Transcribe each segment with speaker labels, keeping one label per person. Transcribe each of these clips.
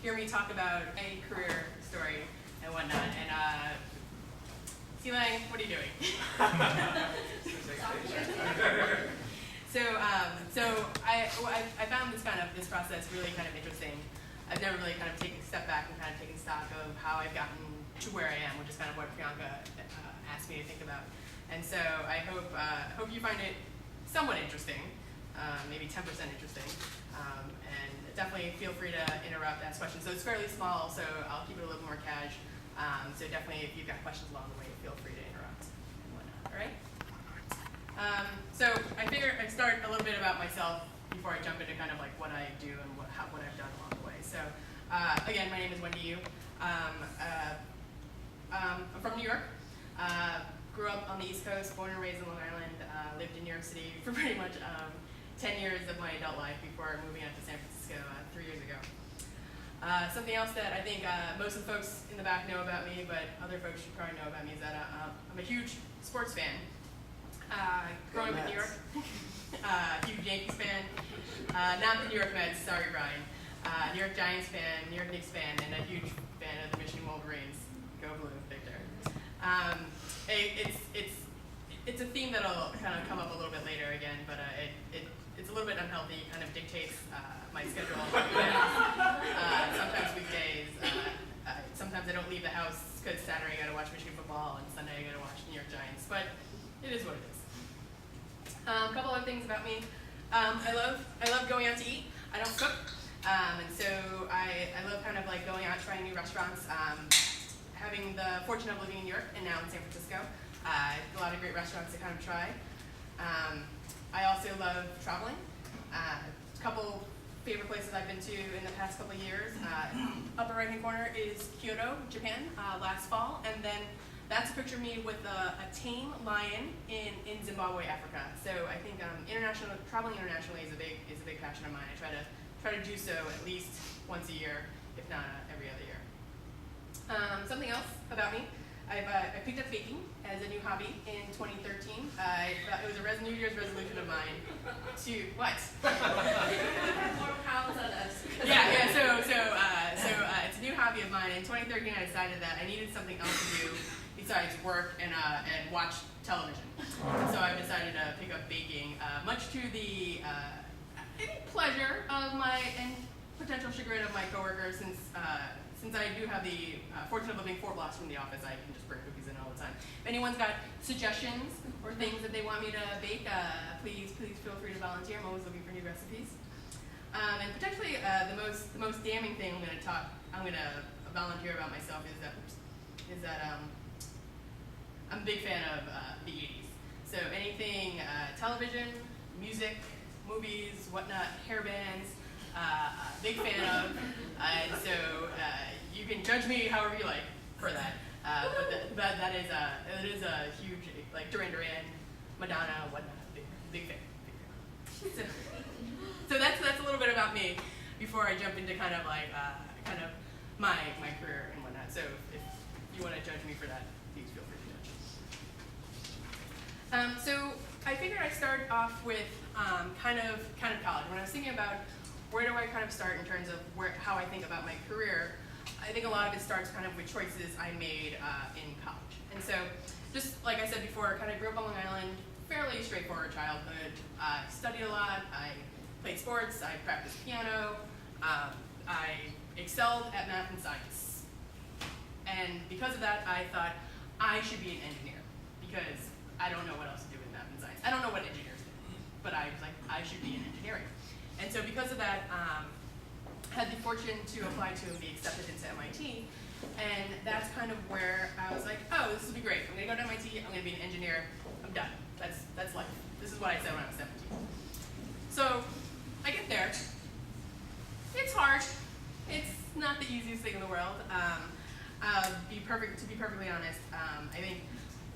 Speaker 1: hear me talk about a career story and whatnot. And Lang, what are you doing? So I found this process really kind of interesting. I've never really kind of taken a step back and kind of taken stock of how I've gotten to where I am, which is kind of what Priyanka asked me to think about. And so I hope you find it somewhat interesting, maybe 10% interesting, and definitely feel free to interrupt, ask questions. So it's fairly small, so I'll keep it a little more cash. So definitely, if you've got questions along the way, feel free to interrupt and whatnot. All right. So I figure I'd start a little bit about myself before I jump into kind of like what I do and what I've done along the way. So again, my name is Wendy Yu. I'm from New York. Grew up on the East Coast, born and raised in Long Island. Lived in New York City for pretty much 10 years of my adult life before moving out to San Francisco 3 years ago. Something else that I think most of the folks in the back know about me, but other folks should probably know about me, is that I'm a huge sports fan. Growing up in New York, huge Yankees fan. Not the New York Mets, sorry Brian. New York Giants fan, New York Knicks fan, and a huge fan of the Michigan Wolverines. Go Blue, Victor. It's a theme that'll kind of come up a little bit later again, but it's a little bit unhealthy. Kind of dictates my schedule. Sometimes weekdays. Sometimes I don't leave the house because Saturday I got to watch Michigan football and Sunday I got to watch New York Giants. But it is what it is. A couple other things about me. I love going out to eat. I don't cook, and so I love kind of like going out, trying new restaurants. Having the fortune of living in New York and now in San Francisco, a lot of great restaurants to kind of try. I also love traveling. A couple favorite places I've been to in the past couple of years. Upper right hand corner is Kyoto, Japan, last fall, and then that's a picture of me with a tame lion in Zimbabwe, Africa. So I think traveling internationally is a big passion of mine. I try to do so at least once a year, if not every other year. Something else about me, I picked up baking as a new hobby in 2013. It was a New Year's resolution of mine to what?
Speaker 2: More pounds on us.
Speaker 1: Yeah. So it's a new hobby of mine. In 2013, I decided that I needed something else to do besides work and watch television. And so I decided to pick up baking, much to the pleasure of my and potential chagrin of my coworkers, since I do have the fortune of living 4 blocks from the office, I can just bring cookies in all the time. If anyone's got suggestions or things that they want me to bake, please feel free to volunteer. I'm always looking for new recipes. And potentially the most damning thing I'm gonna volunteer about myself is that I'm a big fan of the 80s. So anything television, music, movies, whatnot, hair bands. Big fan of, and so you can judge me however you like for that. But that is a huge, like Duran Duran, Madonna, whatnot. Big fan. So that's a little bit about me before I jump into kind of my career and whatnot. So if you want to judge me for that, please feel free to judge. So I figured I'd start off with kind of college. When I was thinking about where do I kind of start in terms of how I think about my career, I think a lot of it starts kind of with choices I made in college. And so, just like I said before, I kind of grew up on Long Island, fairly straightforward childhood. Studied a lot, I played sports, I practiced piano, I excelled at math and science. And because of that, I thought I should be an engineer, because I don't know what else to do with math and science. I don't know what engineers do, but I was like, I should be in engineering. And so because of that, had the fortune to apply to and be accepted into MIT, and that's kind of where I was like, oh, this will be great. I'm gonna go to MIT, I'm gonna be an engineer, I'm done. That's life. This is what I said when I was 17. So I get there. It's hard. It's not the easiest thing in the world. To be perfectly honest, I think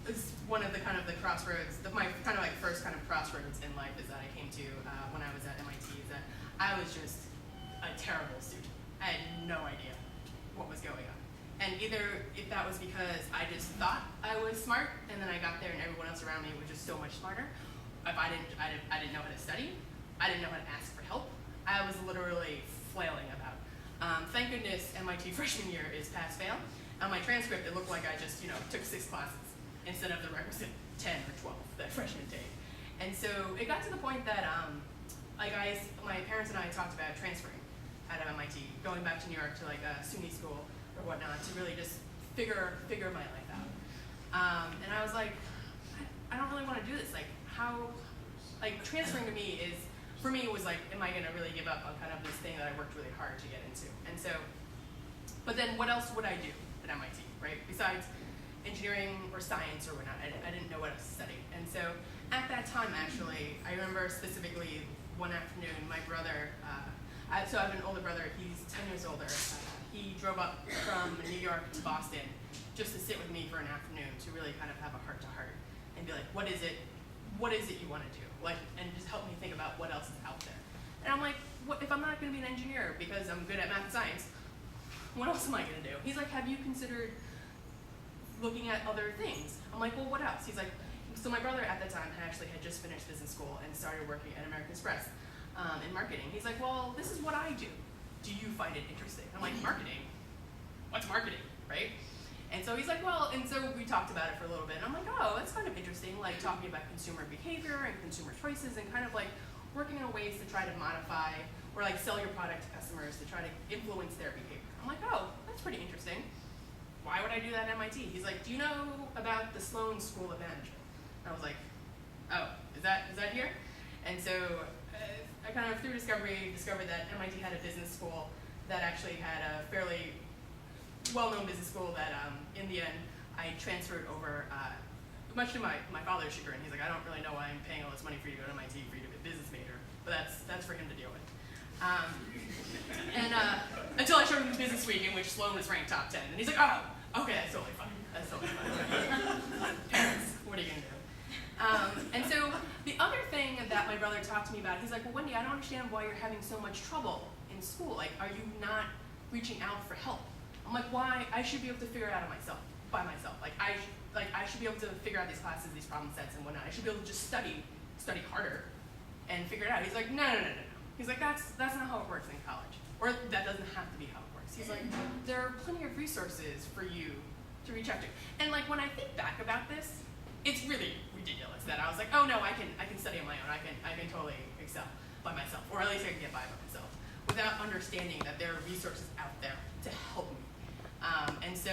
Speaker 1: it's one of the kind of the crossroads, my kind of like first kind of crossroads in life is that I came to when I was at MIT, is that I was just a terrible student. I had no idea what was going on. And either if that was because I just thought I was smart, and then I got there and everyone else around me was just so much smarter. If I didn't know how to study, I didn't know how to ask for help. I was literally flailing about. Thank goodness MIT freshman year is pass-fail. On my transcript, it looked like I just, took 6 classes instead of the requisite 10 or 12 that freshmen take. And so it got to the point that, my parents and I talked about transferring out of MIT, going back to New York to like a SUNY school or whatnot to really just figure my life out. And I was like, I don't really want to do this. Like, transferring to me for me, it was like, am I going to really give up on kind of this thing that I worked really hard to get into? And so, but then what else would I do at MIT, right? Besides engineering or science or whatnot, I didn't know what else to study. And so at that time, actually, I remember specifically one afternoon, my brother, so I have an older brother, he's 10 years older. He drove up from New York to Boston just to sit with me for an afternoon to really kind of have a heart-to-heart and be like, what is it you want to do? And just help me think about what else is out there. And I'm like, what if I'm not going to be an engineer because I'm good at math and science, what else am I going to do? He's like, have you considered looking at other things? I'm like, well, what else? He's like, so my brother at that time had just finished business school and started working at American Express in marketing. He's like, well, this is what I do. Do you find it interesting? I'm like, marketing? What's marketing, right? And so he's like, well, and so we talked about it for a little bit. And I'm like, oh, that's kind of interesting, like talking about consumer behavior and consumer choices and kind of like working on ways to try to modify or like sell your product to customers to try to influence their behavior. I'm like, oh, that's pretty interesting. Why would I do that at MIT? He's like, do you know about the Sloan School of Management? And I was like, oh, is that here? And so I kind of, through discovery, discovered that MIT had a business school that actually had a fairly well-known business school that in the end I transferred over, much to my father's chagrin. He's like, I don't really know why I'm paying all this money for you to go to MIT for you to be a business major, but that's for him to deal with. Until I showed him the Business Week in which Sloan was ranked top 10, and he's like, oh, okay, that's totally fine. That's totally fine. Parents, what are you gonna do? And so the other thing that my brother talked to me about, he's like, well, Wendy, I don't understand why you're having so much trouble in school. Like, are you not reaching out for help? I'm like, why? I should be able to figure it out by myself. I should be able to figure out these classes, these problem sets and whatnot. I should be able to just study harder and figure it out. He's like, no. He's like, that's not how it works in college. Or that doesn't have to be how it works. He's like, there are plenty of resources for you to reach out to. And like, when I think back about this, it's really ridiculous that I was like, oh no, I can study on my own. I can totally excel by myself, or at least I can get by myself, without understanding that there are resources out there to help me. And so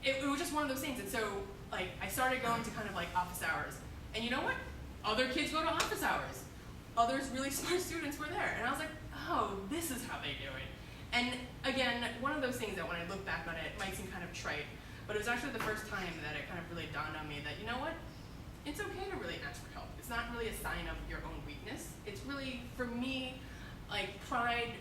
Speaker 1: it was just one of those things. And so like I started going to kind of like office hours. And you know what? Other kids go to office hours. Others really smart students were there. And I was like, oh, this is how they do it. And again, one of those things that when I look back on it might seem kind of trite, but it was actually the first time that it kind of really dawned on me that, you know what? It's okay to really ask for help. It's not really a sign of your own weakness. It's really, for me, like pride,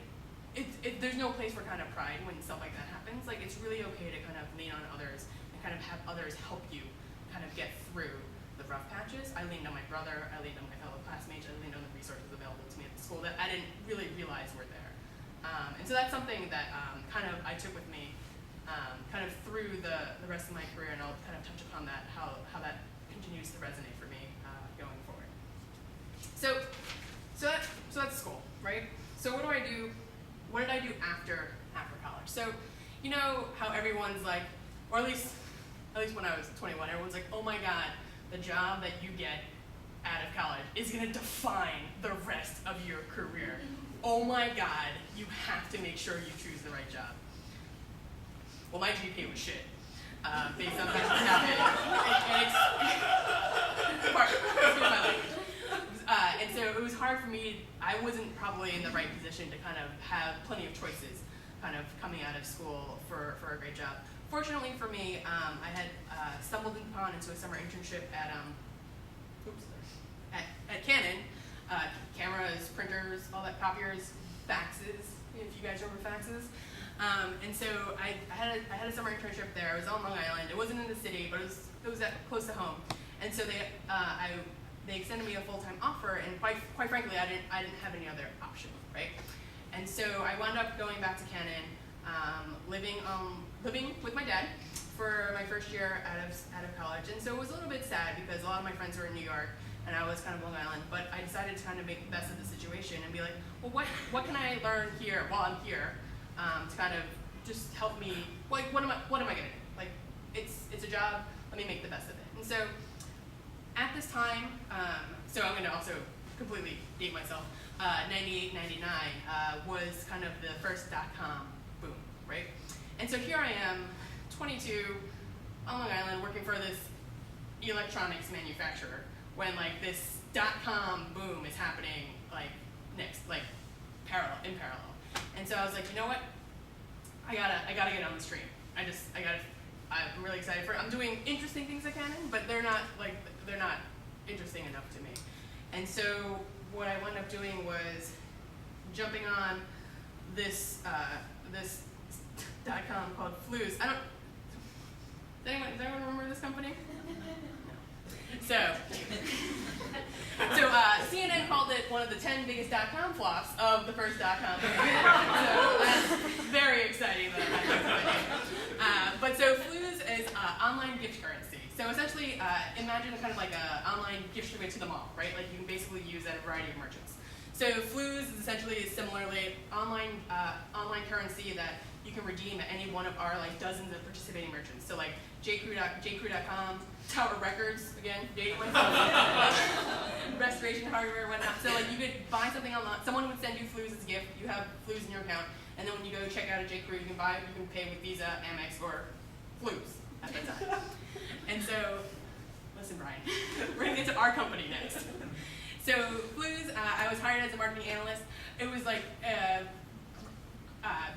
Speaker 1: there's no place for kind of pride when stuff like that happens. Like, it's really okay to kind of lean on others and kind of have others help you kind of get through the rough patches. I leaned on my brother, I leaned on my fellow classmates, I leaned on the resources available to me at the school that I didn't really realize were there. And so that's something that kind of I took with me kind of through the rest of my career, and I'll kind of touch upon that, how that continues to resonate for me going forward. So that's school, right? So what do I do? What did I do after college? So you know how everyone's like, or at least when I was 21, everyone's like, oh my God, the job that you get out of college is gonna define the rest of your career. Oh my God, you have to make sure you choose the right job. Well, my GPA was shit, based on what happened. Excuse my language. And so it was hard for me. I wasn't probably in the right position to kind of have plenty of choices kind of coming out of school for a great job. Fortunately for me, I had stumbled upon into a summer internship at Canon. Cameras, printers, all that, copiers, faxes, if you guys remember faxes. And so I had a summer internship there. It was on Long Island. It wasn't in the city, but it was close to home. And so they extended me a full-time offer, and quite frankly, I didn't have any other option, right? And so I wound up going back to Canon, living with my dad for my first year out of college. And so it was a little bit sad because a lot of my friends were in New York, and I was kind of Long Island, but I decided to kind of make the best of the situation and be like, well, what can I learn here while I'm here to kind of just help me, like, what am I gonna do? Like, it's a job, let me make the best of it. And so, at this time, so I'm gonna also completely date myself, 98, 99 was kind of the first .com boom, right? And so here I am, 22, on Long Island, working for this electronics manufacturer, when like this .com boom is happening like next, like in parallel. And so I was like, you know what? I gotta get on the stream. I'm really excited for it. I'm doing interesting things at Canon, but they're not interesting enough to me. And so what I wound up doing was jumping on this this .com called Flues. Does anyone remember this company? So CNN called it one of the 10 biggest .com flops of the first .com. So that's very exciting that I had that. But so Flues is online gift currency. So essentially, imagine kind of like an online gift certificate to the mall, right? Like you can basically use at a variety of merchants. So Flues is essentially similarly online currency that you can redeem at any one of our like dozens of participating merchants. So like jcrew.com, Tower Records, again, dating myself, Restoration Hardware, whatnot. So like you could buy something online, someone would send you Flues as a gift, you have Flues in your account, and then when you go check out a J.Crew, you can pay with Visa, Amex, or Flues at the time. And so, listen Brian, we're gonna get to our company next. So Flues, I was hired as a marketing analyst. It was like,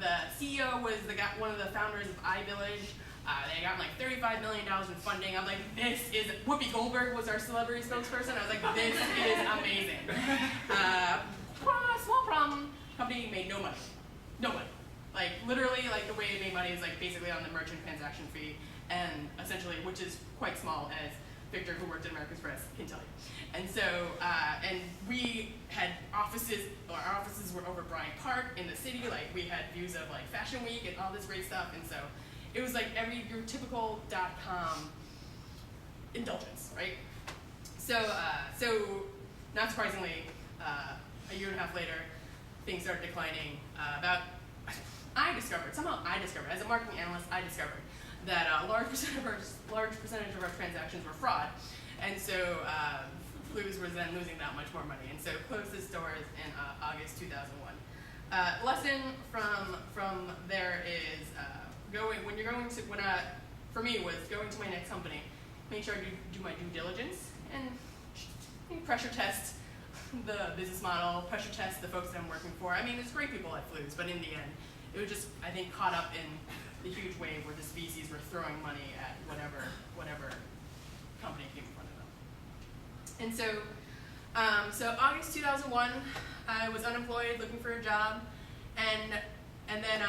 Speaker 1: the CEO was one of the founders of iVillage. They got like $35 million in funding. I'm like, Whoopi Goldberg was our celebrity spokesperson. I was like, this is amazing. Small problem, company made no money. No money. Like literally, like the way it made money is like basically on the merchant transaction fee, and essentially, which is quite small, as Victor, who worked at American Express, can tell you. And so, and we had offices, our offices were over Bryant Park in the city, like we had views of like Fashion Week and all this great stuff, and so it was like your typical .com indulgence, right? So not surprisingly, a year and a half later, things started declining. I discovered, as a marketing analyst, I discovered that a large percentage of our transactions were fraud, and so Flues was then losing that much more money, and so closed its doors in August 2001. Lesson from there is for me was going to my next company, make sure I do my due diligence and pressure test the business model, pressure test the folks that I'm working for. I mean, there's great people at Flues, but in the end, it was just, I think, caught up in the huge wave where the species were throwing money at whatever company came in front of them. And so August 2001, I was unemployed, looking for a job, and then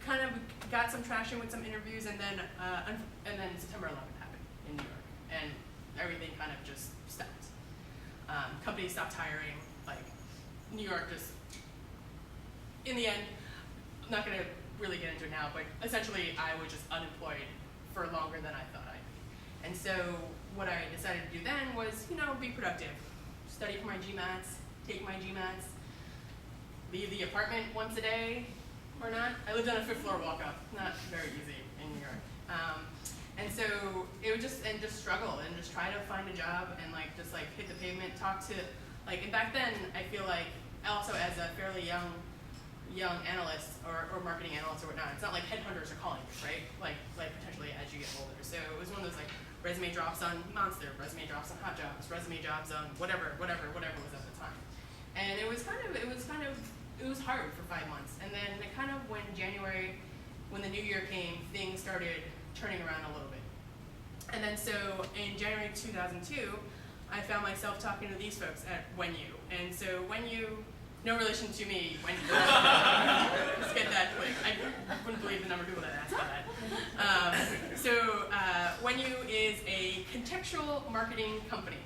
Speaker 1: kind of got some traction with some interviews, and then September 11th happened in New York, and everything kind of just stopped. Companies stopped hiring, like New York just, in the end, I'm not going to really get into it now, but essentially I was just unemployed for longer than I thought I'd be. And so what I decided to do then was, be productive. Study for my GMATs, take my GMATs, leave the apartment once a day or not. I lived on a 5th floor walk-up, not very easy in New York. And so it would just struggle and just try to find a job and just hit the pavement, talk to, and back then I feel like also as a fairly young analyst or marketing analyst or whatnot, it's not like headhunters are calling you, right? Like potentially as you get older. So it was one of those resume drops on Monster, resume drops on Hot Jobs, resume jobs on whatever was at the time. And it was hard for 5 months. And then when the new year came, things started turning around a little bit. And then so in January 2002, I found myself talking to these folks at Wendy Yu. And so Wendy Yu, no relation to me, Wendy Yu. Let's get that quick. I wouldn't believe the number of people that asked about that. Wendy Yu is a contextual marketing company.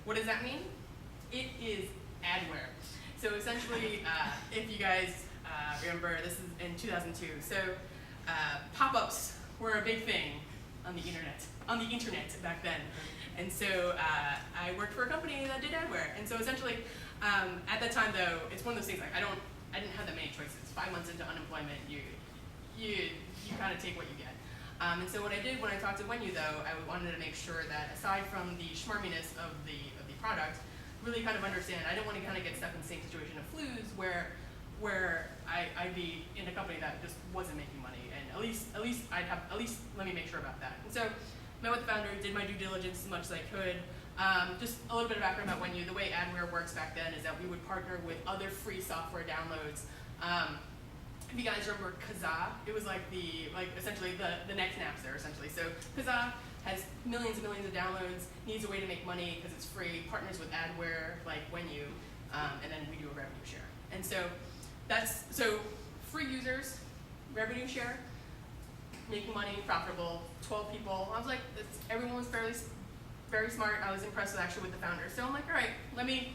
Speaker 1: What does that mean? It is adware. So essentially, if you guys remember, this is in 2002. So pop-ups were a big thing on the internet back then. And so I worked for a company that did adware. And so essentially, at that time though, it's one of those things I didn't have that many choices. 5 months into unemployment, you kind of take what you get. And so what I did when I talked to Wendy, though, I wanted to make sure that aside from the schmarminess of the product, really kind of understand. I didn't want to kind of get stuck in the same situation of Flues where I'd be in a company that just wasn't making money, and at least let me make sure about that. And so met with the founder, did my due diligence as much as I could. Just a little bit of background about Wendy. The way Adware works back then is that we would partner with other free software downloads. If you guys remember Kazaa, it was essentially the next Napster, essentially. So Kazaa has millions and millions of downloads, needs a way to make money because it's free, partners with Adware, like Wendy, and then we do a revenue share. And so free users, revenue share, making money, profitable, 12 people. I was like, everyone was very smart. I was impressed with the founder. So I'm like, all right, let me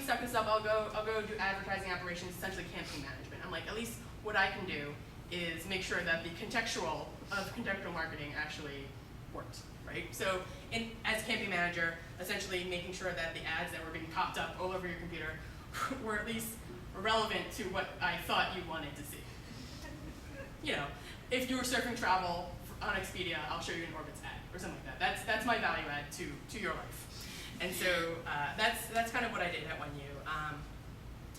Speaker 1: suck this up. I'll go do advertising operations, essentially campaign management. I'm like, at least what I can do is make sure that the contextual marketing actually worked, right? So as campaign manager, essentially making sure that the ads that were being popped up all over your computer were at least relevant to what I thought you wanted to see. You know, if you were surfing travel on Expedia, I'll show you an Orbitz ad or something like that. That's my value add to your life. And so that's kind of what I did at Wendy.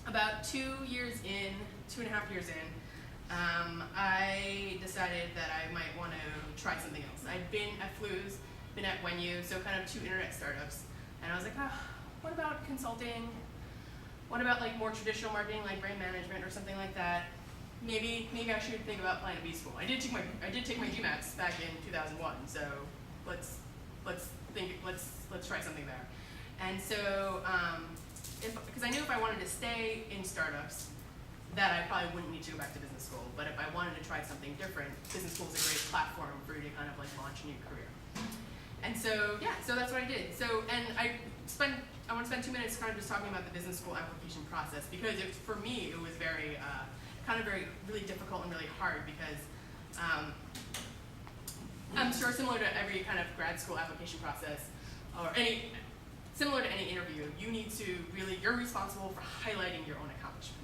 Speaker 1: About 2.5 years in, I decided that I might want to try something else. I'd been at Flues, been at Wendy, so kind of 2 internet startups. And I was like, what about consulting? What about like more traditional marketing, like brand management or something like that? Maybe I should think about applying to B school. I did take my GMATs back in 2001, so let's try something there. And so because I knew if I wanted to stay in startups, that I probably wouldn't need to go back to business school. But if I wanted to try something different, business school is a great platform for you to kind of like launch a new career. And so so that's what I did. So I want to spend 2 minutes kind of just talking about the business school application process, because for me it was very really difficult and really hard, because I'm sure similar to every kind of grad school application process, or similar to any interview, you're responsible for highlighting your own accomplishments.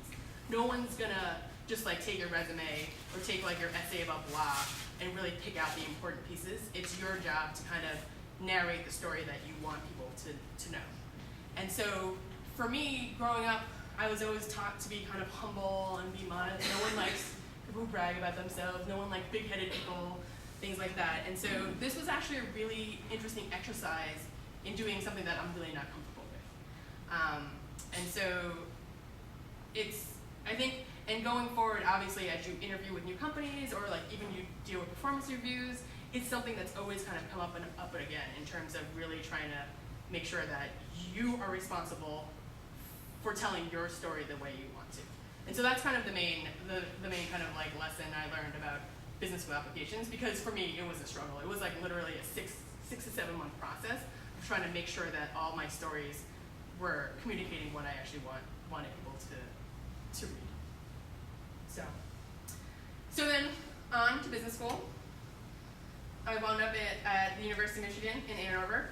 Speaker 1: No one's gonna just like take your resume or take like your essay about blah and really pick out the important pieces. It's your job to kind of narrate the story that you want people to know. And so for me, growing up, I was always taught to be kind of humble and be modest. No one likes people who brag about themselves. No one likes big-headed people, things like that. And so this was actually a really interesting exercise in doing something that I'm really not comfortable with. And so I think, and going forward, obviously, as you interview with new companies or like even you deal with performance reviews, it's something that's always kind of come up and again in terms of really trying to make sure that you are responsible for telling your story the way you want to. And so that's kind of the main kind of like lesson I learned about business school applications, because for me it was a struggle. It was like literally a 6 to 7 month process of trying to make sure that all my stories were communicating what I actually wanted people to read. So then on to business school. I wound up at the University of Michigan in Ann Arbor.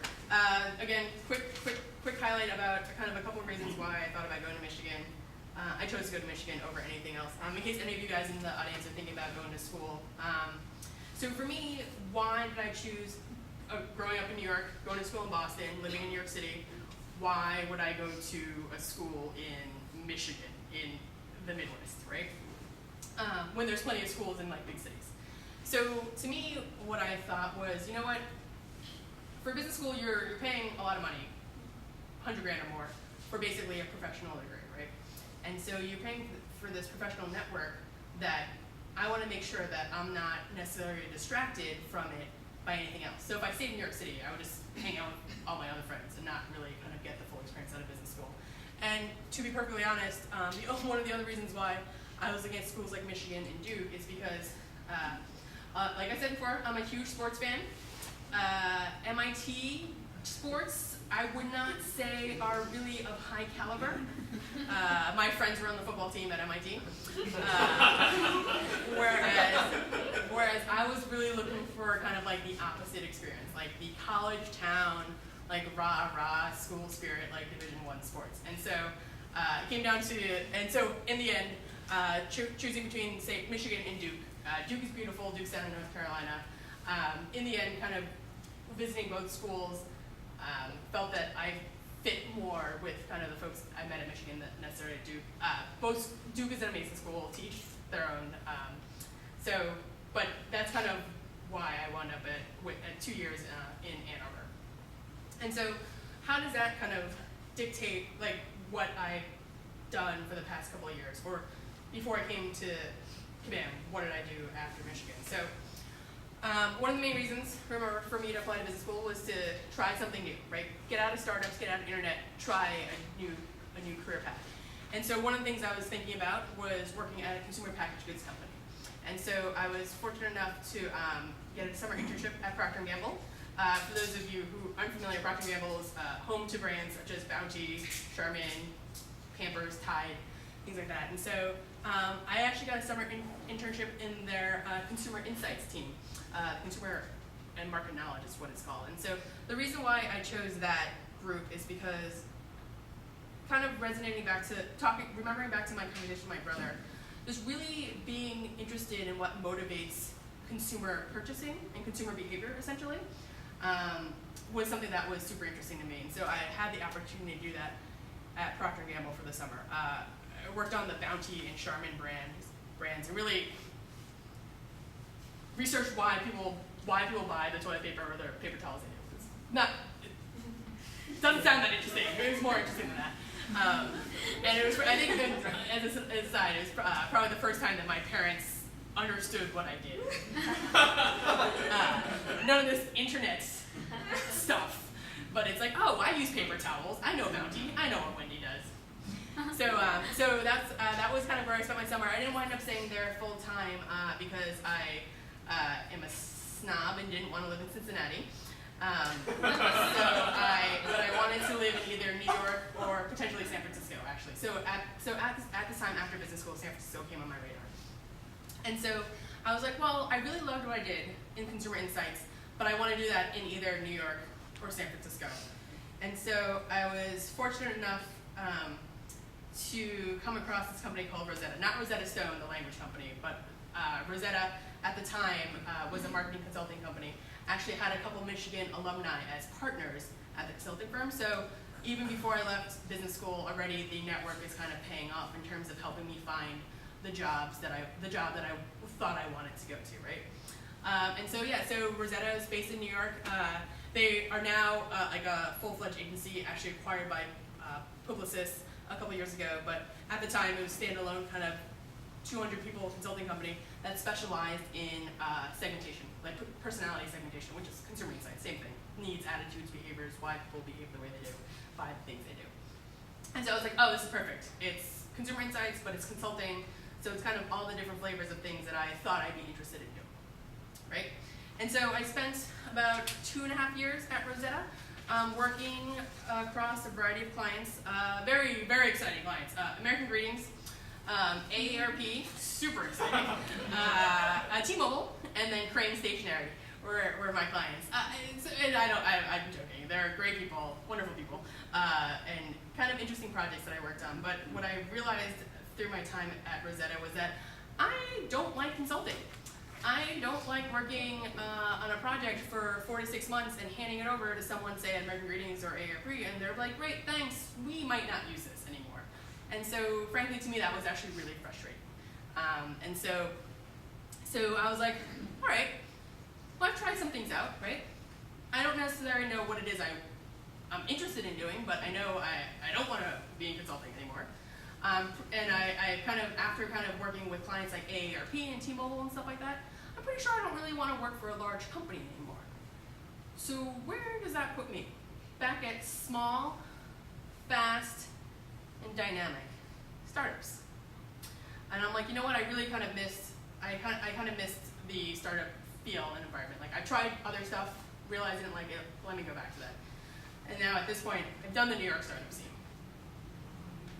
Speaker 1: Again, quick highlight about kind of a couple of reasons why I thought about going to Michigan. I chose to go to Michigan over anything else. In case any of you guys in the audience are thinking about going to school. So for me, why did I choose, growing up in New York, going to school in Boston, living in New York City, why would I go to a school in Michigan, in the Midwest, right? When there's plenty of schools in like big cities. So to me, what I thought was, you know what? For business school, you're paying a lot of money, $100 grand or more, for basically a professional degree, right? And so you're paying for this professional network that I want to make sure that I'm not necessarily distracted from it by anything else. So if I stayed in New York City, I would just hang out with all my other friends and not really kind of get the full experience out of business school. And to be perfectly honest, one of the other reasons why I was against schools like Michigan and Duke is because, like I said before, I'm a huge sports fan. MIT sports, I would not say are really of high caliber. My friends were on the football team at MIT. Whereas I was really looking for kind of like the opposite experience, like the college town, like rah-rah school spirit, like Division I sports. And so it came down to, and so in the end, choosing between, say, Michigan and Duke. Duke is beautiful, Duke's down in North Carolina. In the end, kind of visiting both schools, felt that I fit more with kind of the folks I met at Michigan than necessarily at Duke. Duke is an amazing school, teach their own. But that's kind of why I wound up at 2 years in Ann Arbor. And so how does that kind of dictate like what I've done for the past couple of years? Or before I came to Kabam, what did I do after Michigan? So one of the main reasons for me to apply to business school was to try something new, right? Get out of startups, get out of internet, try a new career path. And so one of the things I was thinking about was working at a consumer packaged goods company. And so I was fortunate enough to get a summer internship at Procter & Gamble. For those of you who aren't familiar, Procter & Gamble is home to brands such as Bounty, Charmin, Pampers, Tide, things like that. And so I actually got a summer internship in their consumer insights team. Consumer and market knowledge is what it's called. And so the reason why I chose that group is because kind of resonating back to remembering back to my conversation with my brother, just really being interested in what motivates consumer purchasing and consumer behavior, essentially, was something that was super interesting to me. And so I had the opportunity to do that at Procter & Gamble for the summer. I worked on the Bounty and Charmin brands and really researched why people buy the toilet paper or the paper towels they do. It doesn't sound that interesting. It was more interesting than that. And it was, I think, as an aside, it was probably the first time that my parents understood what I did. None of this internet stuff, but it's like, oh, I use paper towels. I know Bounty. I know what Wendy does. So that was kind of where I spent my summer. I didn't wind up staying there full time because I am a snob and didn't want to live in Cincinnati. But I wanted to live in either New York or potentially San Francisco, actually. So at this time after business school, San Francisco came on my radar. And so I was like, well, I really loved what I did in consumer insights, but I want to do that in either New York or San Francisco. And so I was fortunate enough to come across this company called Rosetta. Not Rosetta Stone, the language company, but Rosetta at the time was a marketing consulting company. Actually had a couple Michigan alumni as partners at the consulting firm. So even before I left business school, already the network is kind of paying off in terms of helping me find the job that I thought I wanted to go to, right? And so Rosetta is based in New York. They are now like a full-fledged agency, actually acquired by Publicis a couple years ago. But at the time, it was standalone, kind of 200 people consulting company that specialized in segmentation, like personality segmentation, which is consumer insights, same thing. Needs, attitudes, behaviors, why people behave the way they do, buy the things they do. And so I was like, oh, this is perfect. It's consumer insights, but it's consulting. So it's kind of all the different flavors of things that I thought I'd be interested in doing, right? And so I spent about 2.5 years at Rosetta, working across a variety of clients, very, very exciting clients. American Greetings, AARP, super exciting, T-Mobile, and then Crane Stationery were my clients. I'm joking. They're great people, wonderful people, and kind of interesting projects that I worked on. But what I realized through my time at Rosetta was that I don't like consulting. I don't like working on a project for 4 to 6 months and handing it over to someone, say at American Greetings or AARP, and they're like, great, thanks, we might not use this anymore. And so, frankly, to me, that was actually really frustrating. And so I was like, all right, well, I've tried some things out, right? I don't necessarily know what it is I'm interested in doing, but I know I don't want to be in consulting anymore. And I kind of, after kind of working with clients like AARP and T-Mobile and stuff like that, I'm pretty sure I don't really want to work for a large company anymore. So where does that put me? Back at small, fast, and dynamic startups. And I'm like, you know what? I really kind of missed. I kind of missed the startup feel and environment. Like I tried other stuff, realized I didn't like it. Let me go back to that. And now at this point, I've done the New York startup scene.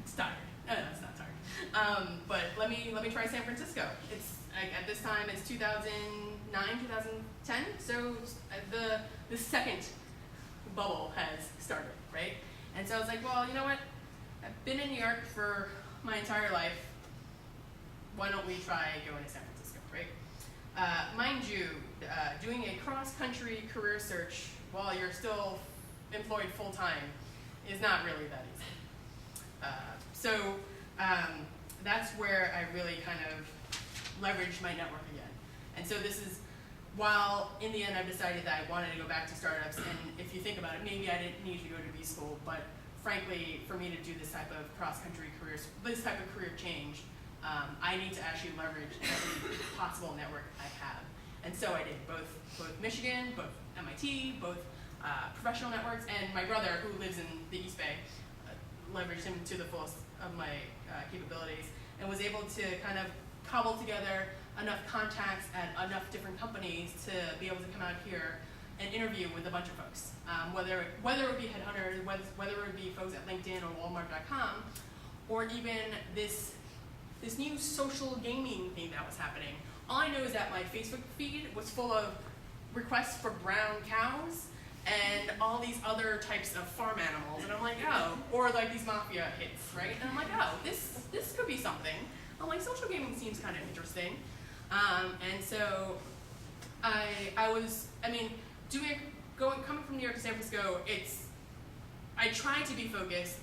Speaker 1: It's tired. No, it's not tired. But let me try San Francisco. It's at this time it's 2009, 2010. So the second bubble has started, right? And so I was like, well, you know what? I've been in New York for my entire life. Why don't we try going to San Francisco, right? Mind you, doing a cross-country career search while you're still employed full-time is not really that easy. So that's where I really kind of leveraged my network again. And so this is, while in the end I've decided that I wanted to go back to startups, and if you think about it, maybe I didn't need to go to B school, but frankly, for me to do this type of cross-country career, this type of career change, I need to actually leverage every possible network I have. And so I did, both Michigan, both MIT, both professional networks, and my brother, who lives in the East Bay, leveraged him to the fullest of my capabilities, and was able to kind of cobble together enough contacts at enough different companies to be able to come out here and interview with a bunch of folks. Whether it would be headhunters, whether it would be folks at LinkedIn or Walmart.com, or even this new social gaming thing that was happening. All I know is that my Facebook feed was full of requests for brown cows and all these other types of farm animals, and I'm like, oh, or like these mafia hits, right? And I'm like, oh, this could be something. I'm like, social gaming seems kind of interesting. And so coming from New York to San Francisco, I try to be focused,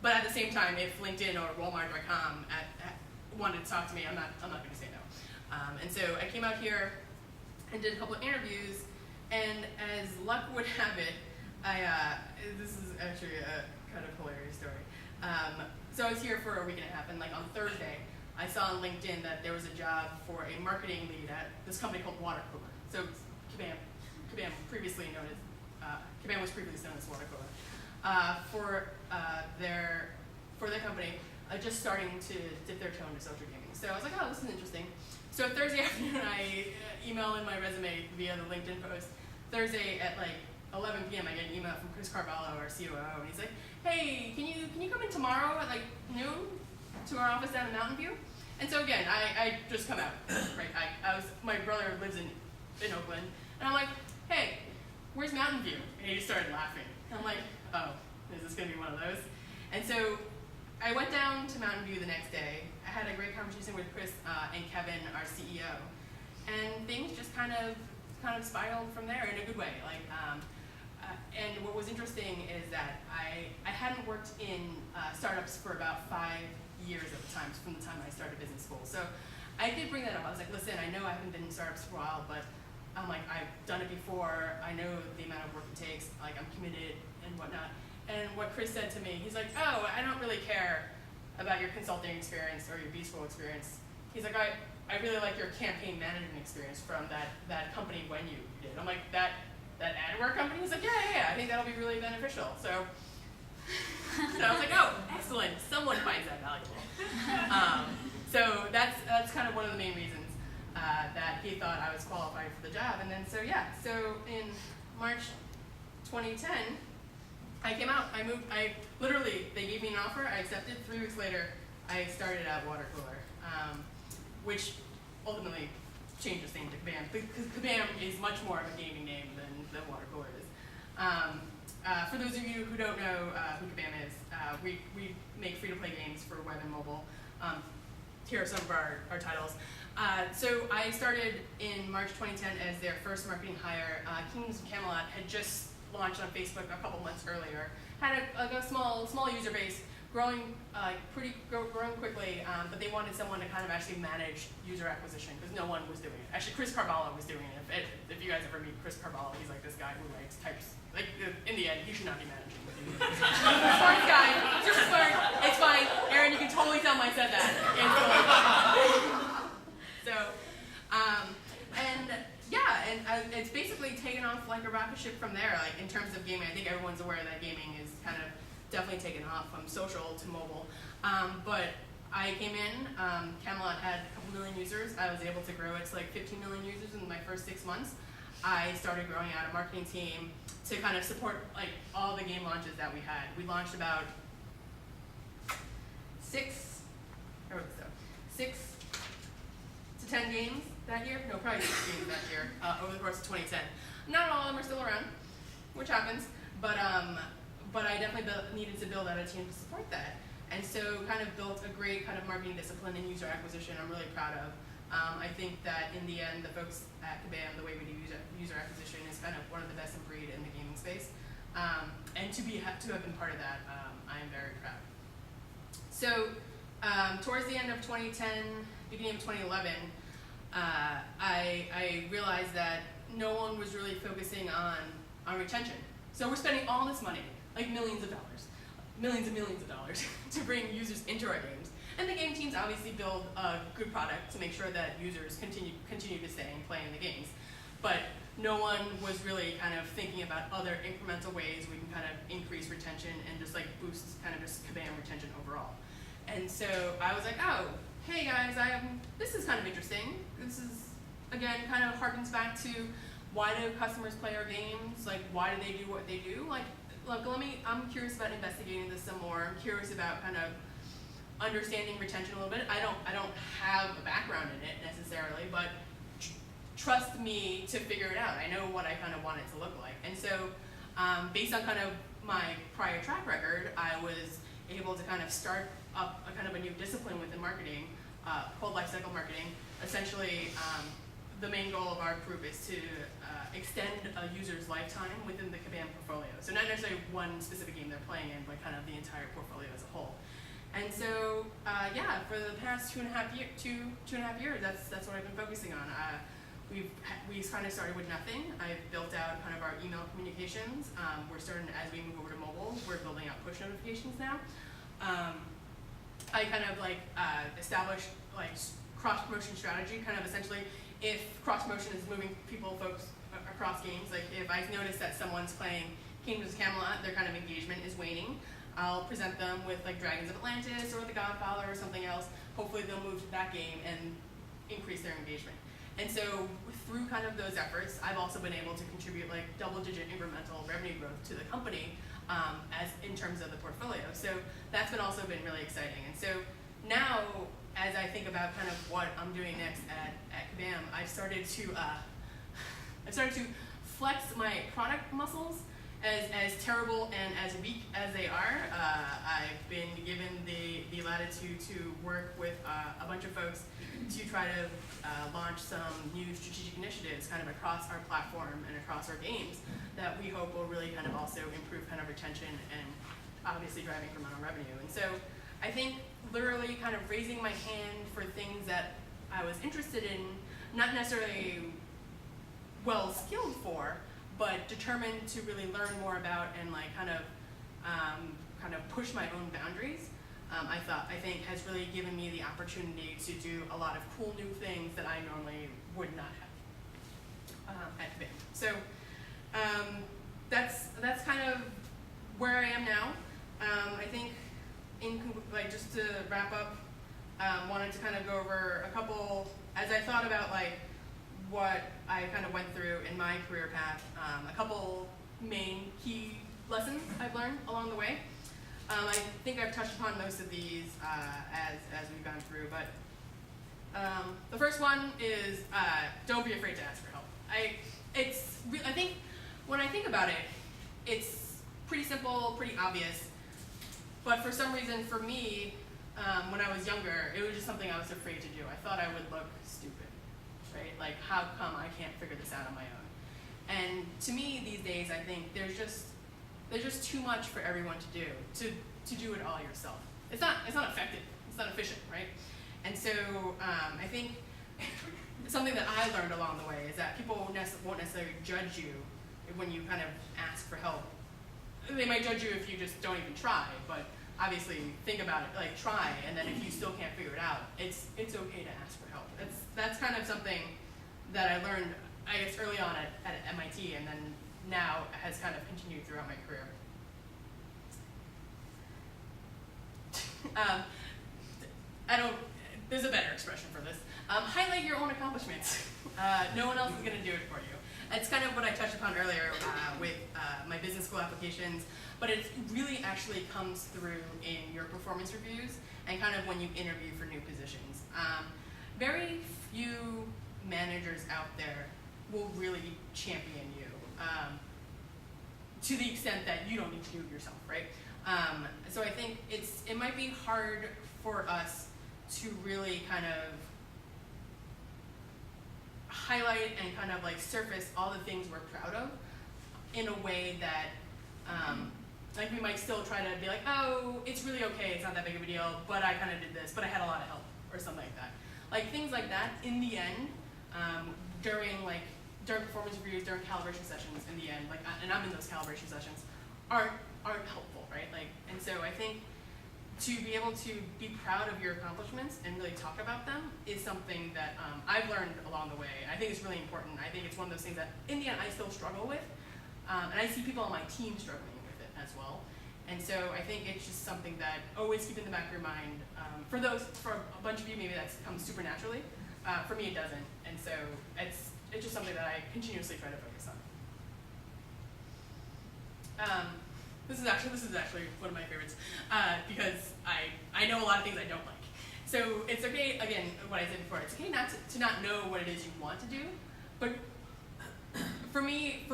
Speaker 1: but at the same time, if LinkedIn or Walmart.com wanted to talk to me, I'm not going to say no. And so I came out here and did a couple of interviews, and as luck would have it, this is actually a kind of hilarious story. So I was here for a week and a half, and like on Thursday, I saw on LinkedIn that there was a job for a marketing lead at this company called Water Cooler. So Kabam previously known as, Kabam was previously known as Water Cooler. For their company, just starting to dip their toe into social gaming. So I was like, oh, this is interesting. So Thursday afternoon, I email in my resume via the LinkedIn post. Thursday at like 11 p.m., I get an email from Chris Carvalho, our COO, and he's like, hey, can you come in tomorrow at like noon to our office down in Mountain View? And so again, I just come out, right? My brother lives in Oakland, and I'm like, hey, where's Mountain View? And he just started laughing. And I'm like, oh, is this gonna be one of those? And so I went down to Mountain View the next day. I had a great conversation with Chris and Kevin, our CEO, and things just kind of spiraled from there in a good way. And what was interesting is that I hadn't worked in startups for about 5 years at the time, from the time I started business school. So I did bring that up. I was like, listen, I know I haven't been in startups for a while, but I'm like, I've done it before. I know the amount of work it takes. Like, I'm committed and whatnot. And what Chris said to me, he's like, oh, I don't really care about your consulting experience or your B school experience. He's like, I really like your campaign management experience from that company when you did. I'm like, that AdWork company? He's like, yeah, I think that'll be really beneficial. So I was like, oh, excellent. Someone finds that valuable. So that's kind of one of the main reasons that he thought I was qualified for the job. And then so in March 2010, I came out. I moved. They gave me an offer. I accepted. 3 weeks later, I started at Water Cooler, which ultimately changed its name to Kabam, because Kabam is much more of a gaming name than Water Cooler is. For those of you who don't know who Kabam is, we make free-to-play games for web and mobile. Here are some of our titles. So I started in March 2010 as their first marketing hire. Kingdoms of Camelot had just launched on Facebook a couple months earlier. Had a small user base, growing quickly, but they wanted someone to kind of actually manage user acquisition because no one was doing it. Actually, Chris Carvalho was doing it. If you guys ever meet Chris Carvalho, he's like this guy who types. Like in the end, he should not be managing. Smart guy, super smart. It's fine, Aaron. You can totally tell I said that. It's basically taken off like a rocket ship from there. Like in terms of gaming, I think everyone's aware that gaming is kind of definitely taken off from social to mobile. But I came in, Camelot had a couple million users. I was able to grow it to like 15 million users in my first 6 months. I started growing out a marketing team to kind of support like all the game launches that we had. We launched about 6 to 10 games that year. No, probably 6 games that year over the course of 2010. Not all of them are still around, which happens, but I definitely needed to build out a team to support that. And so kind of built a great kind of marketing discipline and user acquisition I'm really proud of. I think that in the end, the folks at Kabam, the way we do user acquisition is kind of one of the best in breed in the gaming space. And to have been part of that, I am very proud. So towards the end of 2010, beginning of 2011, I realized that no one was really focusing on retention. So we're spending all this money, like millions and millions of dollars, to bring users into our games. And the game teams obviously build a good product to make sure that users continue to stay and play in the games. But no one was really kind of thinking about other incremental ways we can kind of increase retention and just like boost kind of just Kabam retention overall. And so I was like, oh, hey guys, this is kind of interesting. This is, again, kind of harkens back to why do customers play our games? Like, why do they do what they do? Like, look, I'm curious about investigating this some more. I'm curious about kind of understanding retention a little bit. I don't have a background in it necessarily, but trust me to figure it out. I know what I kind of want it to look like. And so based on kind of my prior track record, I was able to kind of start up a kind of a new discipline within marketing called lifecycle marketing. Essentially, the main goal of our group is to extend a user's lifetime within the Kabam portfolio. So not necessarily one specific game they're playing in, but kind of the entire portfolio as a whole. And so, yeah, for the past 2.5 years, that's what I've been focusing on. We kind of started with nothing. I've built out kind of our email communications. We're starting, as we move over to mobile, we're building out push notifications now. I kind of like established like cross-promotion strategy, kind of essentially if cross-promotion is moving folks across games, like if I notice that someone's playing Kingdoms of Camelot, their kind of engagement is waning, I'll present them with like Dragons of Atlantis or The Godfather or something else. Hopefully they'll move to that game and increase their engagement. And so through kind of those efforts, I've also been able to contribute like double-digit incremental revenue growth to the company as in terms of the portfolio. So that's also been really exciting. And so now, as I think about kind of what I'm doing next at Kabam, I've started to flex my product muscles. As terrible and as weak as they are, I've been given the latitude to work with a bunch of folks to try to launch some new strategic initiatives kind of across our platform and across our games that we hope will really kind of also improve kind of retention and obviously drive incremental revenue. And so I think literally kind of raising my hand for things that I was interested in, not necessarily well skilled for, but determined to really learn more about and like kind of push my own boundaries. I think has really given me the opportunity to do a lot of cool new things that I normally would not have at Kabam. So that's kind of where I am now. I think just to wrap up, wanted to kind of go over a couple, as I thought about like what I kind of went through in my career path, a couple main key lessons I've learned along the way. I think I've touched upon most of these as we've gone through, but the first one is don't be afraid to ask for help. I think when I think about it, it's pretty simple, pretty obvious, but for some reason for me, when I was younger, it was just something I was afraid to do. I thought I would look stupid. Right? Like, how come I can't figure this out on my own? And to me, these days, I think there's just too much for everyone to do to do it all yourself. It's not effective. It's not efficient, right? And so I think something that I learned along the way is that people won't necessarily judge you when you kind of ask for help. They might judge you if you just don't even try, but obviously think about it, like try, and then if you still can't figure it out, it's okay to ask for help. That's kind of something that I learned, I guess, early on at MIT, and then now has kind of continued throughout my career. There's a better expression for this. Highlight your own accomplishments. No one else is going to do it for you. It's kind of what I touched upon earlier with my business school applications, but it really actually comes through in your performance reviews and kind of when you interview for new positions. Very few managers out there will really champion you to the extent that you don't need to do it yourself, right? So I think it might be hard for us to really kind of highlight and kind of like surface all the things we're proud of in a way that like we might still try to be like, oh, it's really okay, it's not that big of a deal, but I kind of did this, but I had a lot of help, or something like that. Like things like that, in the end, during performance reviews, during calibration sessions, in the end, and I'm in those calibration sessions, aren't helpful, right? And so I think to be able to be proud of your accomplishments and really talk about them is something that I've learned along the way. I think it's really important. I think it's one of those things that, in the end, I still struggle with, and I see people on my team struggling with it as well. And so I think it's just something that always keep in the back of your mind. For a bunch of you, maybe that comes super naturally. For me, it doesn't. And so it's just something that I continuously try to focus on. This is actually one of my favorites because I know a lot of things I don't like. So it's okay, again, what I said before, it's okay not to not know what it is you want to do, but for me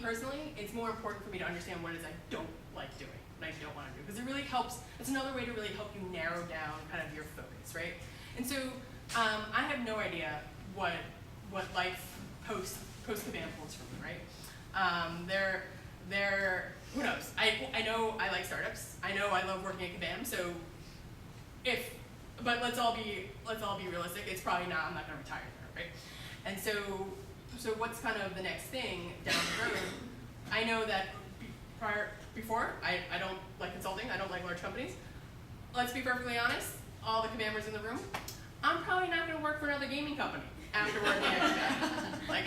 Speaker 1: personally, it's more important for me to understand what it is I don't like doing, what I don't want to do, because it really helps. It's another way to really help you narrow down kind of your focus, right? And so I have no idea what life post Kabam holds for me, right? Who knows? I know I like startups. I know I love working at Kabam. So but let's all be realistic. It's probably not. I'm not going to retire there, right? And so what's kind of the next thing down the road? I know that before I don't like consulting. I don't like large companies. Let's be perfectly honest. All the Kabammers in the room, I'm probably not going to work for another gaming company after working at Kabam.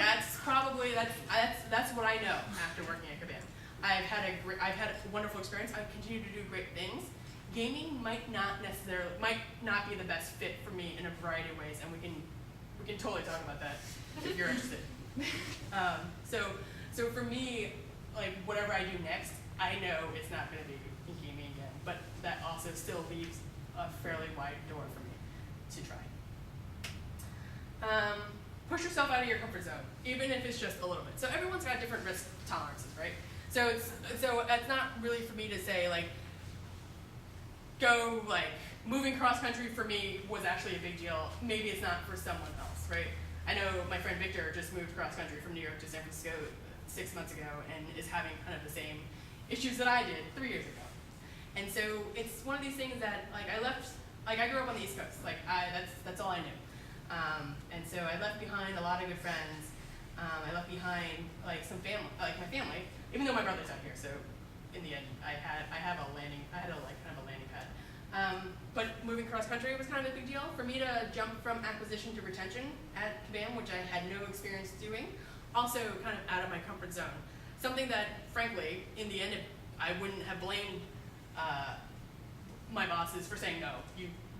Speaker 1: That's what I know after working at Kabam. I've had a wonderful experience. I've continued to do great things. Gaming might not be the best fit for me in a variety of ways, and we can totally talk about that if you're interested. So for me, like whatever I do next, I know it's not going to be in gaming again, but that also still leaves a fairly wide door for me to try. Push yourself out of your comfort zone, even if it's just a little bit. So everyone's got different risk tolerances, right? So it's not really for me to say moving cross country for me was actually a big deal. Maybe it's not for someone else, right? I know my friend Victor just moved cross country from New York to San Francisco 6 months ago and is having kind of the same issues that I did 3 years ago. And so it's one of these things that I grew up on the East Coast. That's all I knew. And so I left behind a lot of good friends. I left behind some family, my family, even though my brother's out here. So in the end, I had a landing pad. But moving cross country was kind of a big deal for me to jump from acquisition to retention at Kabam, which I had no experience doing. Also, kind of out of my comfort zone. Something that, frankly, in the end, I wouldn't have blamed my bosses for saying no.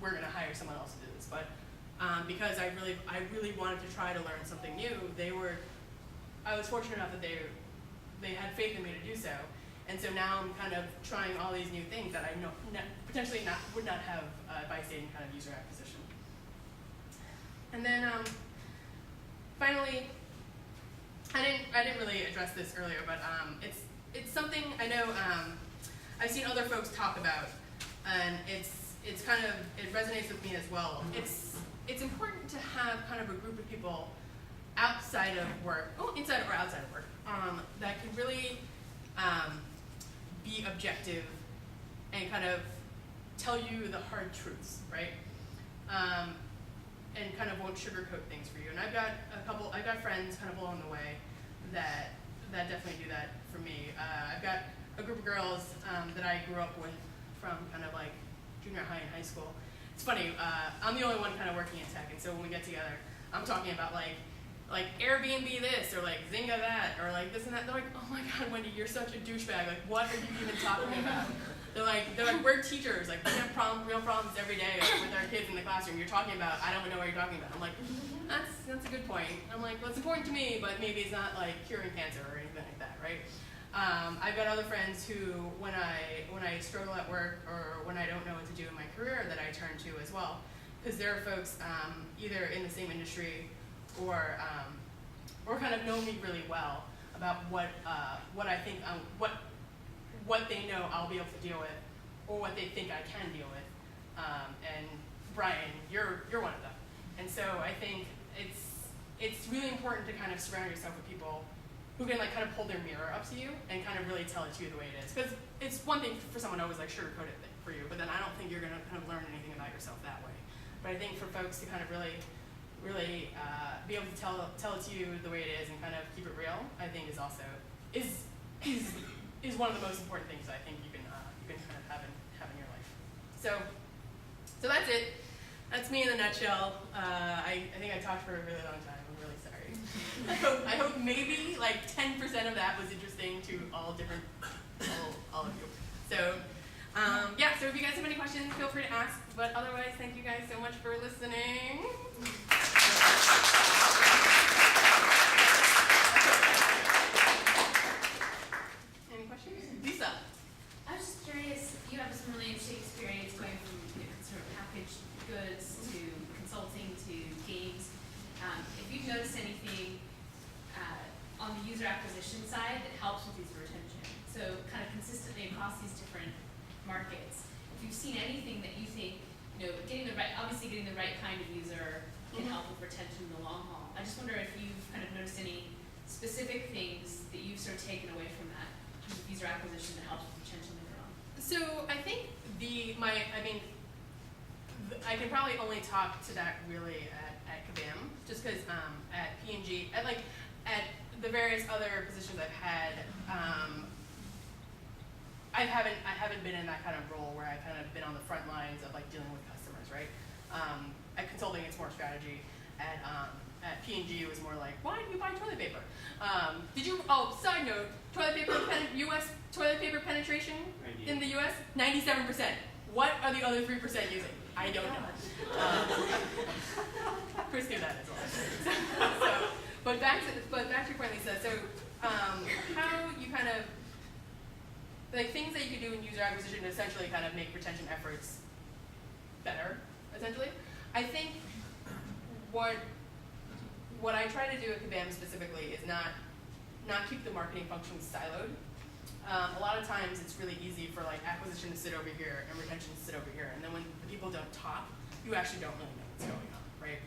Speaker 1: We're going to hire someone else to do this, but. Because I really wanted to try to learn something new. I was fortunate enough that they had faith in me to do so, and so now I'm kind of trying all these new things that I know potentially would not have if I stayed in kind of user acquisition. And then finally, I didn't really address this earlier, but it's something I know I've seen other folks talk about, and it resonates with me as well. It's important to have kind of a group of people outside of work, inside or outside of work, that can really be objective and kind of tell you the hard truths, right? And kind of won't sugarcoat things for you. And I've got friends kind of along the way that definitely do that for me. I've got a group of girls that I grew up with from kind of junior high and high school. It's funny, I'm the only one kind of working in tech, and so when we get together, I'm talking about like Airbnb this, or Zynga that, or this and that. They're like, oh my God, Wendy, you're such a douchebag. What are you even talking about? They're like, we're teachers. We have real problems every day with our kids in the classroom. You're talking about, I don't know what you're talking about. I'm like, that's a good point. I'm like, well, it's important to me, but maybe it's not curing cancer or anything like that, right? I've got other friends who, when I struggle at work or when I don't know what to do in my career, that I turn to as well, because there are folks either in the same industry or kind of know me really well about what I think what they know I'll be able to deal with, or what they think I can deal with. And Brian, you're one of them. And so I think it's really important to kind of surround yourself with people who can like kind of hold their mirror up to you and kind of really tell it to you the way it is. Because it's one thing for someone to always like sugarcoat it for you, but then I don't think you're gonna kind of learn anything about yourself that way. But I think for folks to kind of really be able to tell it to you the way it is and kind of keep it real, I think is also is one of the most important things I think you can kind of have in your life. So that's it. That's me in a nutshell. I think I talked for a really long time. I'm really sorry. I hope maybe like 10% of that was interesting to all of you. So yeah, so if you guys have any questions, feel free to ask. But otherwise, thank you guys so much for listening. Any questions? Lisa.
Speaker 2: I was just curious, you have some really interesting experience going from sort of packaged goods to consulting to games. If you've noticed anything on the user acquisition side that helps with user retention, so kind of consistently across these different markets, if you've seen anything that you think, getting the right kind of user can help with retention in the long haul. I just wonder if you've kind of noticed any specific things that you've sort of taken away from that in terms of user acquisition that helps with retention later on.
Speaker 1: So I think I can probably only talk to that really at Kabam, just because at P&G, at the various other positions I've had, I haven't been in that kind of role where I've kind of been on the front lines of like dealing with customers, right? At consulting, it's more strategy. At P&G, it was more like, why did you buy toilet paper? Side note, U.S. toilet paper penetration in the U.S. 97%. What are the other 3% using? I don't know. Chris knew that as well. But back to your point, Lisa. So how you kind of like things that you can do in user acquisition to essentially kind of make retention efforts better, essentially. I think what I try to do at Kabam specifically is not keep the marketing functions siloed. A lot of times it's really easy for like acquisition to sit over here and retention to sit over here, and then when the people don't talk, you actually don't really know what's going on, right?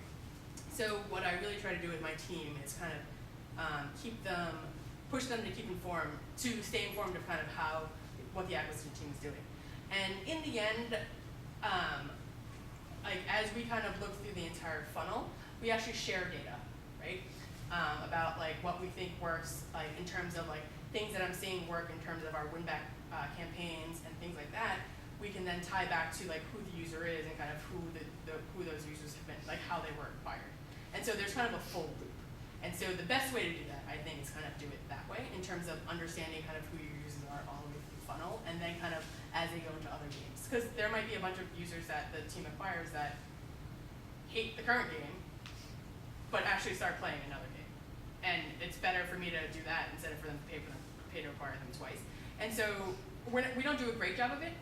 Speaker 1: So what I really try to do with my team is kind of push them to stay informed of kind of what the acquisition team is doing. And in the end, like as we kind of look through the entire funnel, we actually share data, right? About like what we think works, like in terms of like things that I'm seeing work in terms of our win-back campaigns and things like that. We can then tie back to like who the user is and kind of who those users have been, like how they were acquired. And so there's kind of a full loop. And so the best way to do that, I think, is kind of do it that way in terms of understanding kind of who your users are all the way through the funnel, and then kind of as they go into other games. Because there might be a bunch of users that the team acquires that hate the current game, but actually start playing another game. And it's better for me to do that instead of for them to pay to acquire them twice. And so we don't do a great job of it,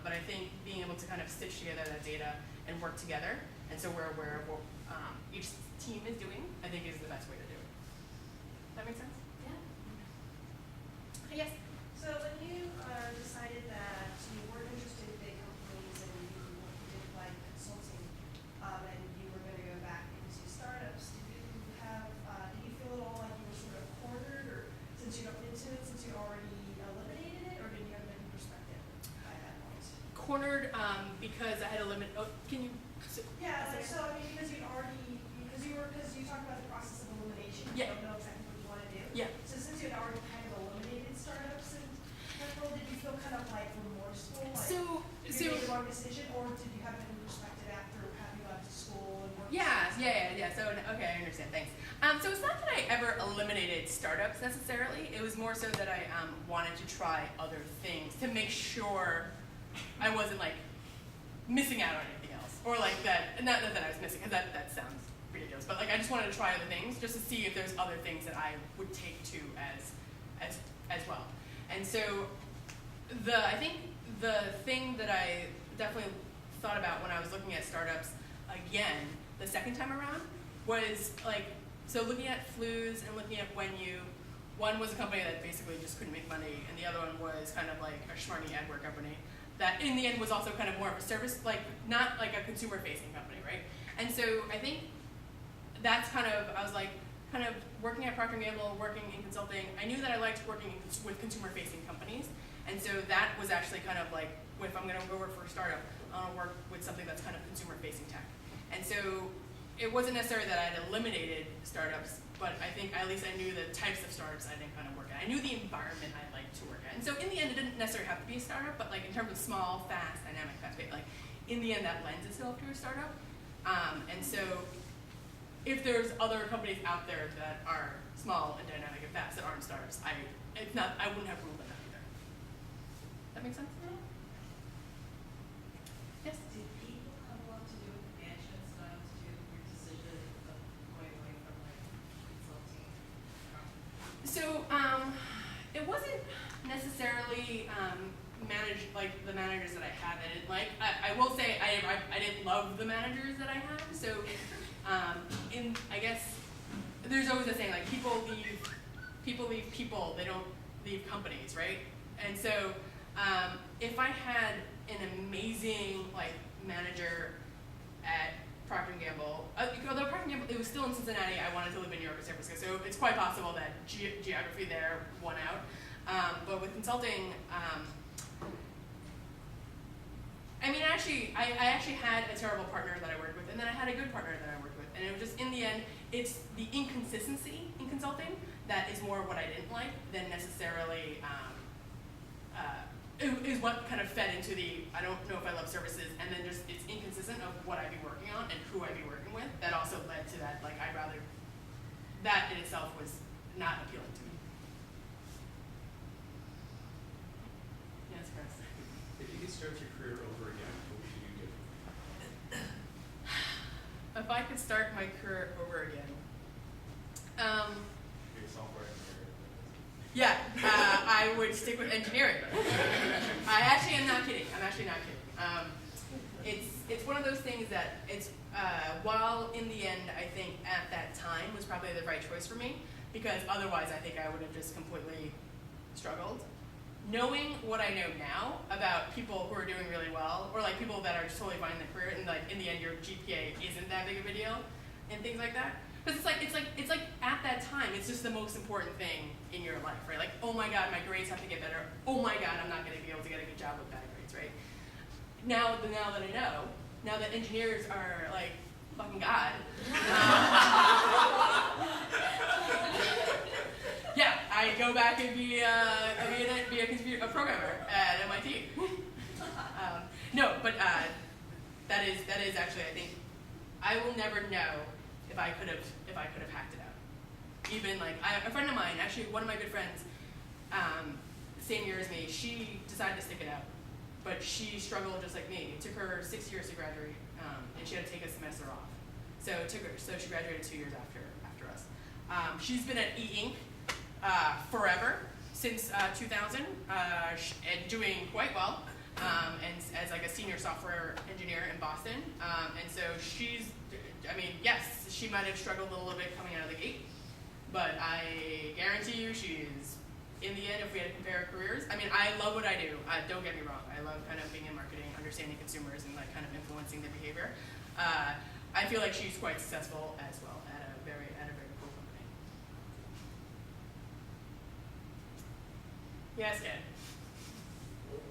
Speaker 1: but I think being able to kind of stitch together that data and work together, and so we're aware of what each team is doing, I think is the best way to do it. That make sense?
Speaker 2: Yeah.
Speaker 1: Yes?
Speaker 3: So when you decided that you weren't interested in big companies and you did like consulting, and you were going to go back into startups, did you feel at all like you were sort of cornered, or since you already eliminated it, or did you have a different perspective by that point?
Speaker 1: Cornered because I had a limit. Oh, can you?
Speaker 3: Yeah, like, so I mean, because you talked about the process of elimination, you
Speaker 1: Yeah.
Speaker 3: don't know exactly what you want to do.
Speaker 1: Yeah.
Speaker 3: So since you had already kind of eliminated startups and that role, did you feel kind of like remorseful? Like you made the wrong decision, or did you have a different perspective after having left school and work?
Speaker 1: Yeah. So, okay, I understand, thanks. So it's not that I ever eliminated startups necessarily. It was more so that I wanted to try other things to make sure I wasn't like missing out on anything else. Or like that, not that I was missing, because that sounds ridiculous, but like I just wanted to try other things just to see if there's other things that I would take to as well. And so I think the thing that I definitely thought about when I was looking at startups again the second time around was like, so looking at Flues and looking at Wendy Yu, one was a company that basically just couldn't make money, and the other one was kind of like a schmarmy adware company. that in the end was also kind of more of a service, like not like a consumer-facing company, right? And so I think that's kind of, I was like, kind of working at Procter & Gamble, working in consulting. I knew that I liked working with consumer-facing companies, and so that was actually kind of like, if I'm going to go work for a startup, I want to work with something that's kind of consumer-facing tech. And so it wasn't necessarily that I had eliminated startups, but I think at least I knew the types of startups I didn't kind of work at. I knew the environment I liked to work at. And so in the end, it didn't necessarily have to be a startup, but like in terms of small, fast, dynamic, fast-paced, like in the end, that lends itself to a startup. And so if there's other companies out there that are small and dynamic and fast that aren't startups, I wouldn't have ruled them out either. That make sense? Yes?
Speaker 4: Did people have a lot to do with management styles too, your decision of going away from like consulting?
Speaker 1: So it wasn't necessarily managed like the managers that I had. I didn't like. I will say I didn't love the managers that I had. So I guess there's always a saying like people leave people. They don't leave companies, right? And so if I had an amazing like manager at Procter & Gamble, although Procter & Gamble, it was still in Cincinnati, I wanted to live in New York or San Francisco, so it's quite possible that geography there won out. But with consulting, I mean, I actually had a terrible partner that I worked with, and then I had a good partner that I worked with, and it was just, in the end, it's the inconsistency in consulting that is more what I didn't like than necessarily is what kind of fed into the, I don't know if I love services, and then just it's inconsistent of what I'd be working on and who I'd be working with. That also led to that, like that in itself was not appealing to me. Yes, Chris.
Speaker 5: If you could start your career over again, what would you do differently?
Speaker 1: If I could start my career over again,
Speaker 5: Be a software engineer.
Speaker 1: yeah, I would stick with engineering. I actually am not kidding. I'm actually not kidding. It's one of those things that it's while in the end I think at that time was probably the right choice for me, because otherwise I think I would have just completely struggled. Knowing what I know now about people who are doing really well, or like people that are just totally fine in their career, and like in the end your GPA isn't that big of a deal, and things like that. Because it's like at that time, it's just the most important thing in your life, right? Like, oh my God, my grades have to get better. Oh my God, I'm not going to be able to get a good job with bad grades, right? Now that I know, now that engineers are like fucking God, yeah, I go back and be a programmer at MIT. No, but that is actually, I think, I will never know if I could have hacked it out. Even like a friend of mine, actually one of my good friends, same year as me, she decided to stick it out, but she struggled just like me. It took her 6 years to graduate, and she had to take a semester off. So she graduated 2 years after us. She's been at E-Ink forever, since 2000, and doing quite well, and as like a senior software engineer in Boston. And so she's, I mean, yes, she might have struggled a little bit coming out of the gate, but I guarantee you she's, in the end, if we had to compare careers, I mean, I love what I do. Don't get me wrong. I love kind of being in marketing, understanding consumers, and like kind of influencing their behavior. I feel like she's quite successful as well at a very cool company. Yes, Ed.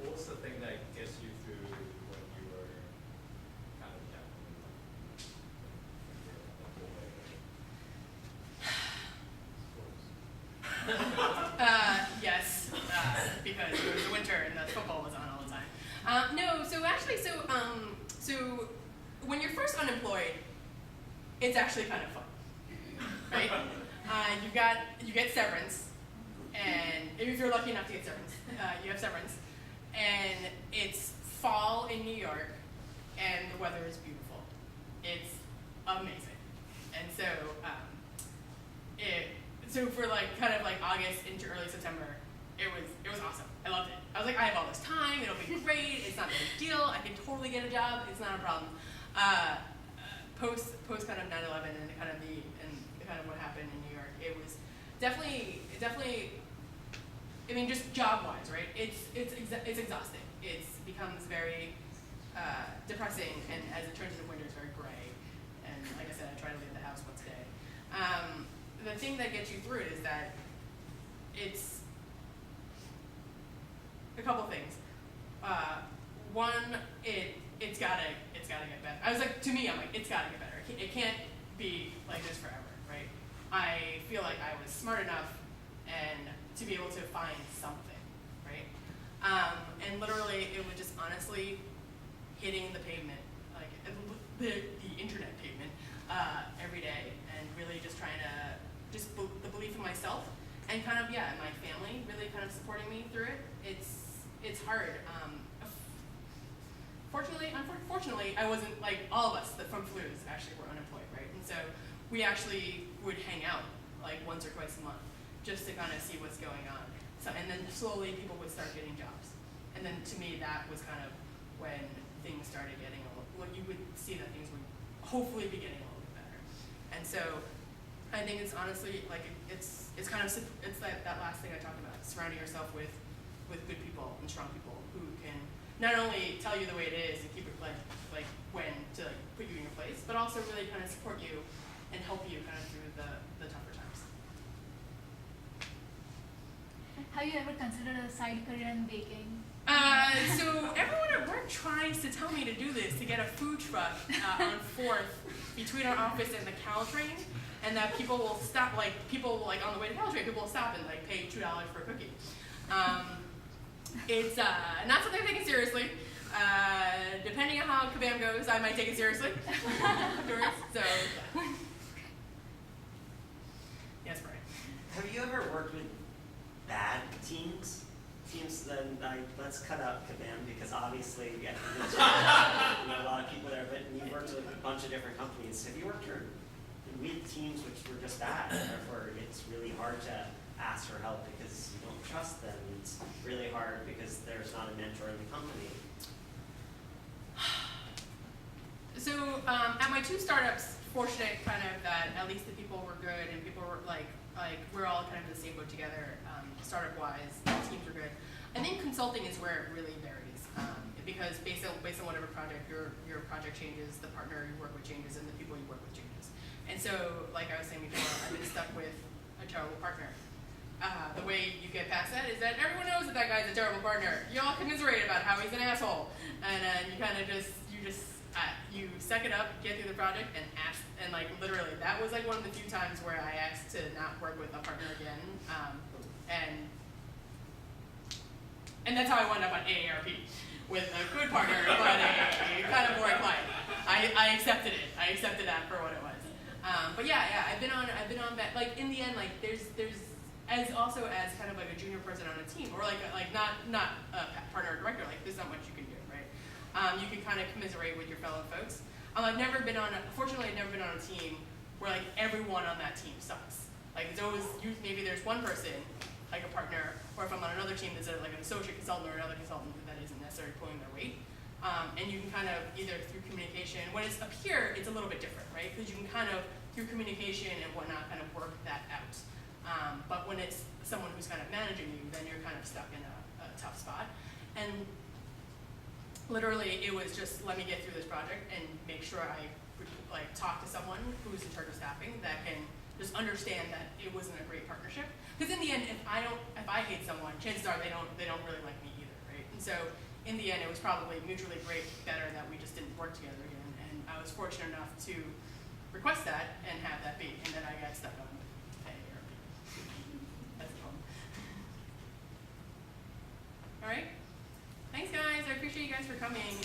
Speaker 5: What's the thing that gets you through when you were kind of down?
Speaker 1: Yes, because it was the winter and the football was on all the time. No, so actually, so when you're first unemployed, it's actually kind of fun, right? You get severance, and if you're lucky enough to get severance, you have severance, and it's fall in New York, and the weather is beautiful. It's amazing, and so so for like kind of like August into early September, it was awesome. I loved it. I was like, I have all this time. It'll be great. It's not a big deal. I can totally get a job. It's not a problem. Post kind of 9/11 and kind of what happened in New York, it was definitely I mean, just job-wise, right? It's exhausting. It becomes very depressing, and as it turns into winter, it's very gray. And like I said, I try to leave the house once a day. The thing that gets you through it is that it's a couple things. One, it's gotta get better. I was like, to me, I'm like, it's gotta get better. It can't be like this forever, right? I feel like I was smart enough and to be able to find something, right? And literally, it was just honestly hitting the pavement, like the internet pavement, every day, and really just trying to the belief in myself, and kind of my family really kind of supporting me through it. It's hard. Unfortunately, I wasn't like all of us from Flues actually were unemployed, right? And so we actually would hang out like once or twice a month just to kind of see what's going on. So, and then slowly people would start getting jobs. And then to me, that was kind of when things started getting you would see that things would hopefully be getting a little bit better. And so I think it's honestly like it's kind of it's that last thing I talked about, surrounding yourself with good people and strong people who can not only tell you the way it is and keep it like when to like put you in your place, but also really kind of support you and help you kind of through the tougher times.
Speaker 6: Have you ever considered a side career in baking?
Speaker 1: So everyone at work tries to tell me to do this, to get a food truck on 4th between our office and the Caltrain, and that people will stop, like on the way to Caltrain, people will stop and like pay $2 for a cookie. It's not something I'm taking seriously. Depending on how Kabam goes, I might take it seriously afterwards. So, yes, Brian.
Speaker 7: Have you ever worked with bad teams? Teams, then let's cut out Kabam because obviously you get a lot of people there, but you worked with a bunch of different companies. Have you worked with teams which were just bad, and therefore it's really hard to ask for help because you don't trust them? It's really hard because there's not a mentor in the company.
Speaker 1: So at my 2 startups, fortunate kind of that at least the people were good and people were like we're all kind of in the same boat together, startup wise, teams were good. I think consulting is where it really varies because based on whatever project your project changes, the partner you work with changes, and the people you work with changes. And so, like I was saying before, I've been stuck with a terrible partner. The way you get past that is that everyone knows that guy's a terrible partner. You all commiserate about how he's an asshole, and you kind of you suck it up, get through the project, and ask. And like literally, that was like one of the few times where I asked to not work with a partner again, and that's how I wound up on AARP with a good partner, but a kind of boring client. I accepted it. I accepted that for what it was. But yeah, I've been on that. Like in the end, like there's as kind of like a junior person on a team, or like not a partner or director. Like there's not much you can do, right? You can kind of commiserate with your fellow folks. Fortunately, I've never been on a team where like everyone on that team sucks. Like it's always maybe there's one person, like a partner, or if I'm on another team, there's like an associate consultant or another consultant that isn't necessarily pulling their weight. And you can kind of either through communication, when it's up here, it's a little bit different, right? Because you can kind of through communication and whatnot kind of work that out. But when it's someone who's kind of managing you, then you're kind of stuck in a tough spot. And literally, it was just let me get through this project and make sure I like talk to someone who's in charge of staffing that can just understand that it wasn't a great partnership. Because in the end, if I hate someone, chances are they don't really like me either, right? And so in the end, it was probably mutually better that we just didn't work together again. And I was fortunate enough to request that and have that be, and then I got stuck on AARP. That's the problem. All right. Thanks, guys. I appreciate you guys for coming.